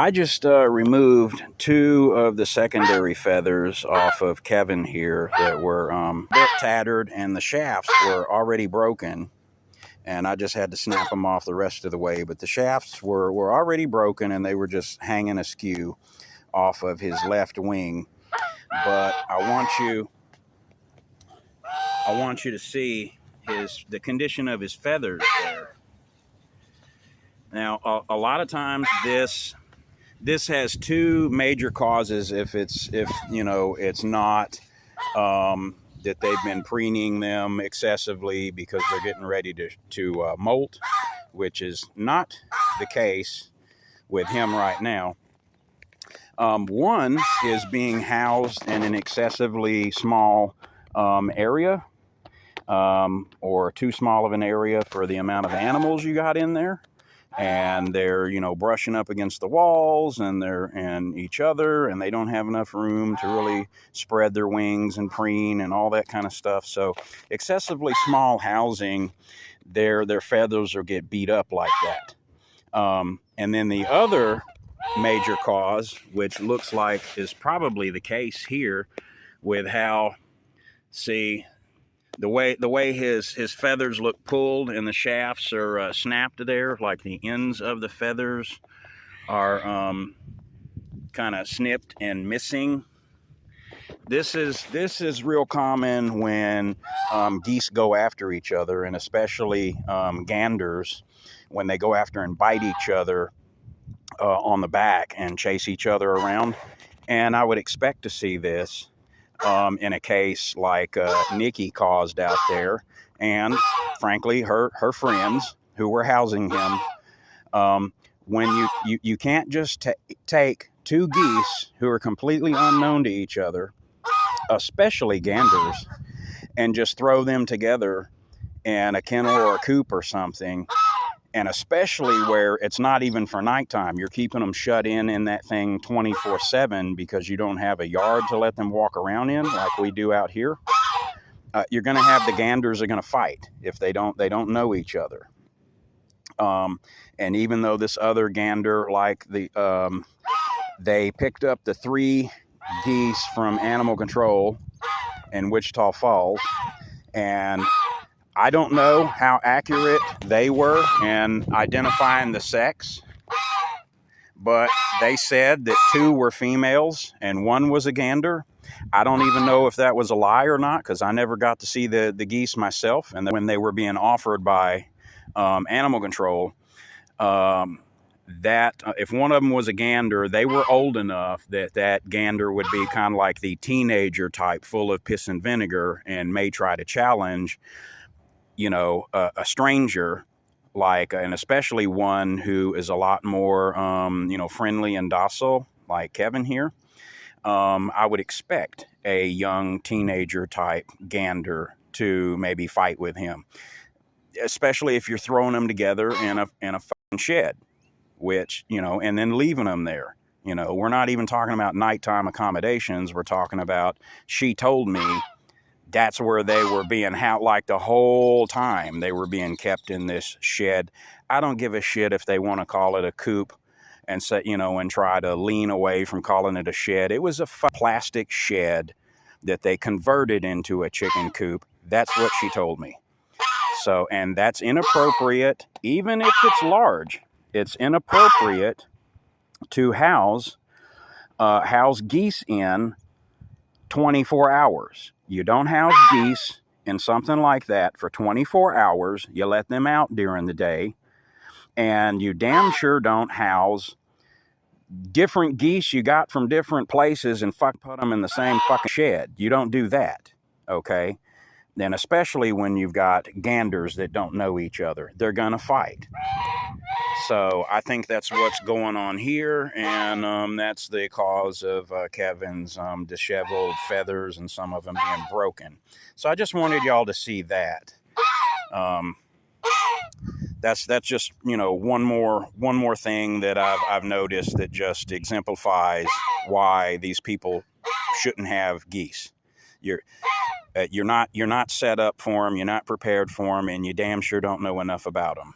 I just removed two of the secondary feathers off of Kevin here that were a bit tattered, and the shafts were already broken. And I just had to snap them off the rest of the way. But the shafts were already broken, and they were just hanging askew off of his left wing. But I want you to see the condition of his feathers there. Now, a lot of times this has two major causes. If it's not that they've been preening them excessively because they're getting ready to molt, which is not the case with him right now. One is being housed in an excessively small area, or too small of an area for the amount of animals you got in there. And they're, brushing up against the walls and each other, and they don't have enough room to really spread their wings and preen and all that kind of stuff. So excessively small housing, their feathers will get beat up like that. And then the other major cause, which looks like is probably the case here with how, see, the way his feathers look pulled and the shafts are snapped there, like the ends of the feathers are kind of snipped and missing. This is real common when geese go after each other, and especially ganders, when they go after and bite each other on the back and chase each other around. And I would expect to see this in a case like Nikki caused out there, and frankly her friends who were housing him. When you can't just take two geese who are completely unknown to each other, especially ganders, and just throw them together in a kennel or a coop or something. And especially where it's not even for nighttime. You're keeping them shut in that thing 24/7 because you don't have a yard to let them walk around in like we do out here. You're going to have the ganders are going to fight if they don't know each other. And even though this other gander, like they picked up the 3 geese from animal control in Wichita Falls, and I don't know how accurate they were in identifying the sex, but they said that 2 were females and 1 was a gander. I don't even know if that was a lie or not, because I never got to see the geese myself. And when they were being offered by animal control, that if one of them was a gander, they were old enough that gander would be kind of like the teenager type, full of piss and vinegar, and may try to challenge a stranger, and especially one who is a lot more, friendly and docile, like Kevin here. I would expect a young teenager type gander to maybe fight with him, especially if you're throwing them together in a fucking shed, which, and then leaving them there. We're not even talking about nighttime accommodations. We're talking about, she told me, that's where they were being like the whole time they were being kept in this shed. I don't give a shit if they want to call it a coop and say, and try to lean away from calling it a shed. It was a plastic shed that they converted into a chicken coop. That's what she told me. So, and that's inappropriate, even if it's large. It's inappropriate to house geese in 24 hours. You don't house geese in something like that for 24 hours. You let them out during the day. And you damn sure don't house different geese you got from different places and put them in the same fucking shed. You don't do that, okay? Then especially when you've got ganders that don't know each other. They're going to fight. So I think that's what's going on here, and that's the cause of Kevin's disheveled feathers and some of them being broken. So I just wanted y'all to see that. That's just one more thing that I've noticed that just exemplifies why these people shouldn't have geese. You're not set up for them. You're not prepared for them, and you damn sure don't know enough about them.